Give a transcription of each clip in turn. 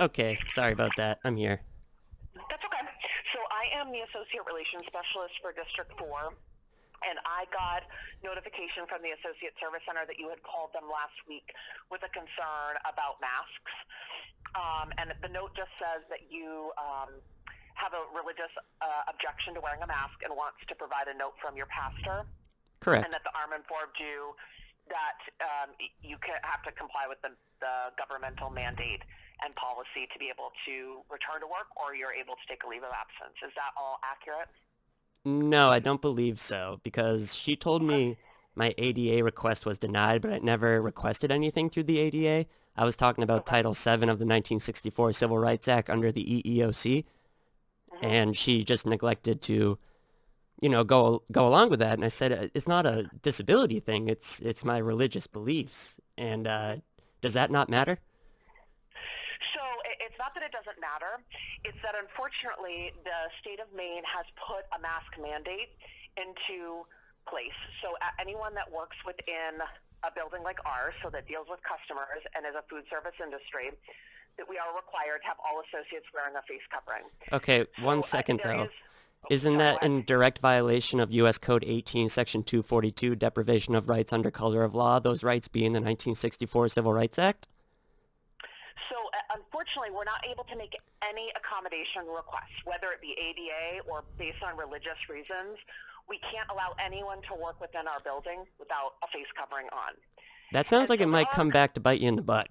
Okay, sorry about that. I'm here. That's okay. So I am the Associate Relations Specialist for District 4, and I got notification from the Associate Service Center that you had called them last week with a concern about masks. And the note just says that you have a religious objection to wearing a mask and wants to provide a note from your pastor, and Correct. that the ARM informed you that you have to comply with the governmental mandate and policy to be able to return to work, or you're able to take a leave of absence. Is that all accurate? No, I don't believe so, because she told Okay. me my ADA request was denied, but I never requested anything through the ADA. I was talking about Okay. Title VII of the 1964 Civil Rights Act under the EEOC, Mm-hmm. and she just neglected to, go along with that. And I said, it's not a disability thing. It's my religious beliefs. And does that not matter? So it's not that it doesn't matter. It's that unfortunately the state of Maine has put a mask mandate into place. So anyone that works within a building like ours, so that deals with customers and is a food service industry, that we are required to have all associates wearing a face covering. Okay, one So second there though. is, oh, Isn't sorry, go that ahead. in direct violation of U.S. Code 18, Section 242, deprivation of rights under color of law, those rights being the 1964 Civil Rights Act? So unfortunately, we're not able to make any accommodation requests, whether it be ADA or based on religious reasons. We can't allow anyone to work within our building without a face covering on. That sounds And like it so might come back to bite you in the butt.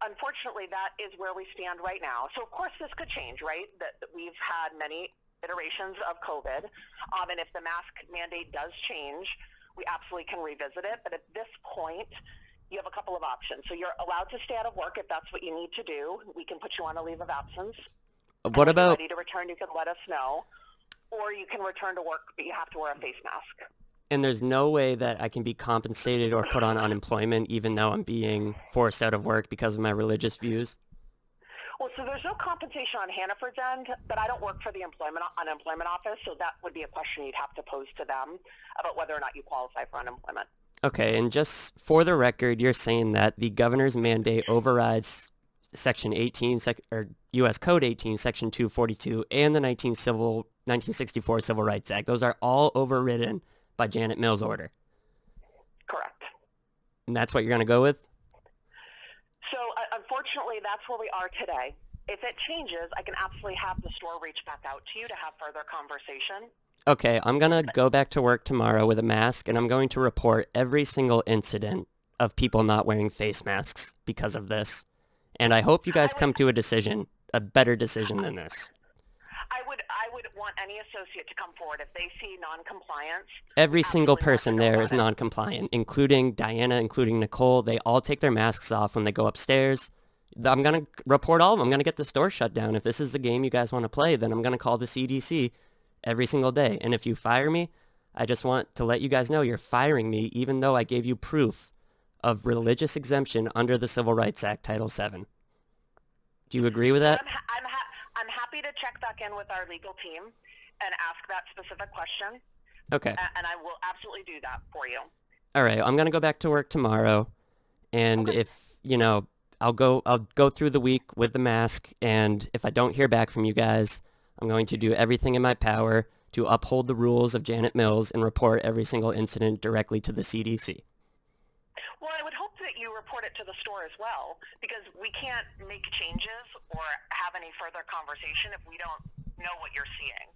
unfortunately, that is where we stand right now. So of course this could change, right? That we've had many iterations of COVID, and if the mask mandate does change, we absolutely can revisit it. But at this point, you have a couple of options. So you're allowed to stay out of work if that's what you need to do. We can put you on a leave of absence, and What when you're about, ready to return, you can let us know. Or you can return to work, but you have to wear a face mask. and there's no way that I can be compensated or put on unemployment even though I'm being forced out of work because of my religious views? Well, so there's no compensation on Hannaford's end, but I don't work for the unemployment office, so that would be a question you'd have to pose to them about whether or not you qualify for unemployment. Okay, and just for the record, you're saying that the governor's mandate overrides Section 18, or U.S. Code 18, Section 242, and the 1964 Civil Rights Act. Those are all overridden by Janet Mills' order. Correct. And that's what you're going to go with? So unfortunately, that's where we are today. If it changes, I can absolutely have the store reach back out to you to have further conversation. Okay, I'm going to go back to work tomorrow with a mask, and I'm going to report every single incident of people not wearing face masks because of this. And I hope you guys I would come to a decision, a better decision than this. I would want any associate to come forward if they see noncompliance. We Every single absolutely want to person know there about is it. non-compliant, including Diana, including Nicole. They all take their masks off when they go upstairs. I'm going to report all of them. I'm going to get the store shut down. If this is the game you guys want to play, then I'm going to call the CDC every single day. And if you fire me, I just want to let you guys know you're firing me even though I gave you proof of religious exemption under the Civil Rights Act, Title VII. Do you agree with Well, that? I'm happy to check back in with our legal team and ask that specific question, Okay. and I will absolutely do that for you. All right. I'm going to go back to work tomorrow. And Okay. if, I'll go through the week with the mask. And if I don't hear back from you guys, I'm going to do everything in my power to uphold the rules of Janet Mills and report every single incident directly to the CDC. Well, I would hope that you report it to the store as well, because we can't make changes or have any further conversation if we don't know what you're seeing.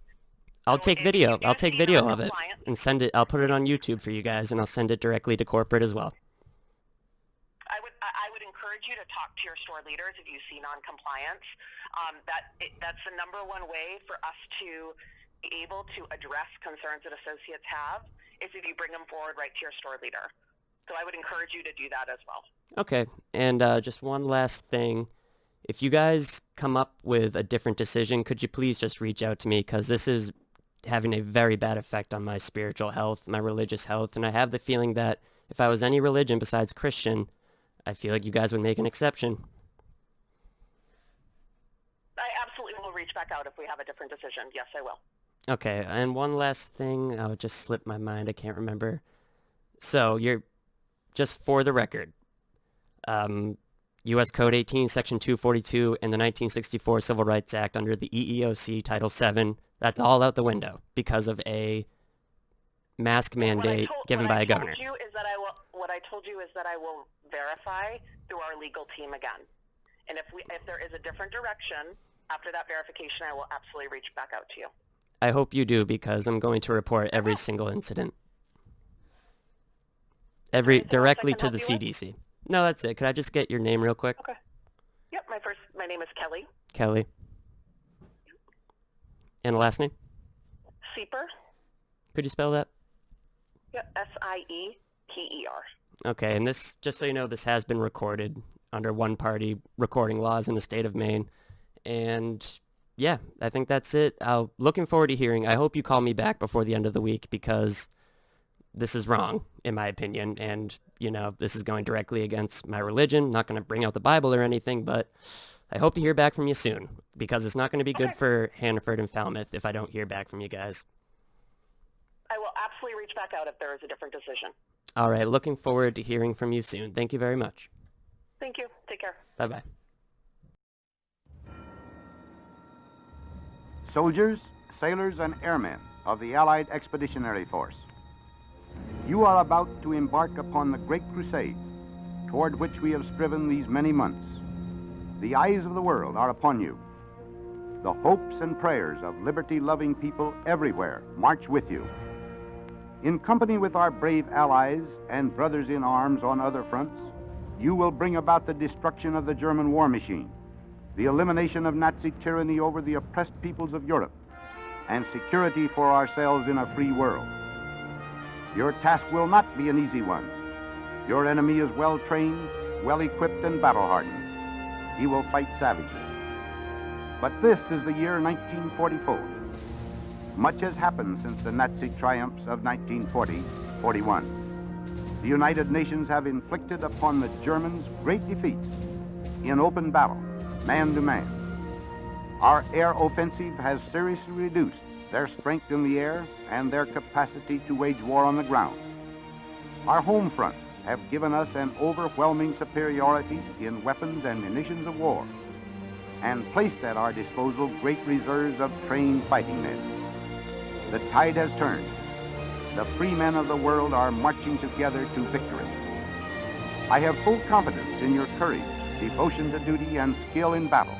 I'll So take if you video. do I'll take see video of it non-compliance, and send it. I'll put it on YouTube for you guys, and I'll send it directly to corporate as well. I would encourage you to talk to your store leaders if you see non-compliance. That's the number one way for us to be able to address concerns that associates have, is if you bring them forward right to your store leader. So I would encourage you to do that as well. Okay. And just one last thing. If you guys come up with a different decision, could you please just reach out to me? Because this is having a very bad effect on my spiritual health, my religious health. And I have the feeling that if I was any religion besides Christian, I feel like you guys would make an exception. I absolutely will reach back out if we have a different decision. Yes, I will. Okay. And one last thing. Oh, it just slipped my mind. I can't remember. So you're, just for the record, um, U.S. Code 18, Section 242, and the 1964 Civil Rights Act under the EEOC Title VII. That's all out the window because of a mask mandate given by a governor. What I told you is that I will verify through our legal team again. And if there is a different direction after that verification, I will absolutely reach back out to you. I hope you do, because I'm going to report every single incident. Directly to the CDC. No, that's it. Could I just get your name real quick? Okay. Yep, my name is Kelly. Kelly. And the last name? Sieper. Could you spell that? Yep, Sieper. Okay, and this, just so you know, this has been recorded under one-party recording laws in the state of Maine. And yeah, I think that's it. Looking forward to hearing. I hope you call me back before the end of the week, because this is wrong, in my opinion. And, you know, this is going directly against my religion. I'm not going to bring out the Bible or anything, but I hope to hear back from you soon, because it's not going to be good for Hannaford and Falmouth if I don't hear back from you guys. I will absolutely reach back out if there is a different decision. All right. Looking forward to hearing from you soon. Thank you very much. Thank you. Take care. Bye-bye. Soldiers, sailors, and airmen of the Allied Expeditionary Force, you are about to embark upon the great crusade toward which we have striven these many months. The eyes of the world are upon you. The hopes and prayers of liberty-loving people everywhere march with you. In company with our brave allies and brothers in arms on other fronts, you will bring about the destruction of the German war machine, the elimination of Nazi tyranny over the oppressed peoples of Europe, and security for ourselves in a free world. Your task will not be an easy one. Your enemy is well-trained, well-equipped, and battle-hardened. He will fight savagely. But this is the year 1944. Much has happened since the Nazi triumphs of 1940-41. The United Nations have inflicted upon the Germans great defeats in open battle, man to man. Our air offensive has seriously reduced their strength in the air and their capacity to wage war on the ground. Our home fronts have given us an overwhelming superiority in weapons and munitions of war, and placed at our disposal great reserves of trained fighting men. The tide has turned. The free men of the world are marching together to victory. I have full confidence in your courage, devotion to duty, and skill in battle.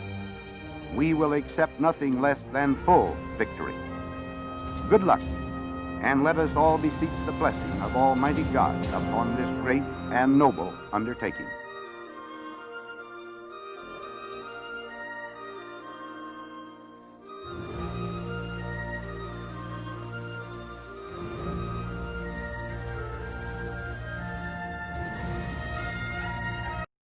We will accept nothing less than full victory. Good luck, and let us all beseech the blessing of Almighty God upon this great and noble undertaking.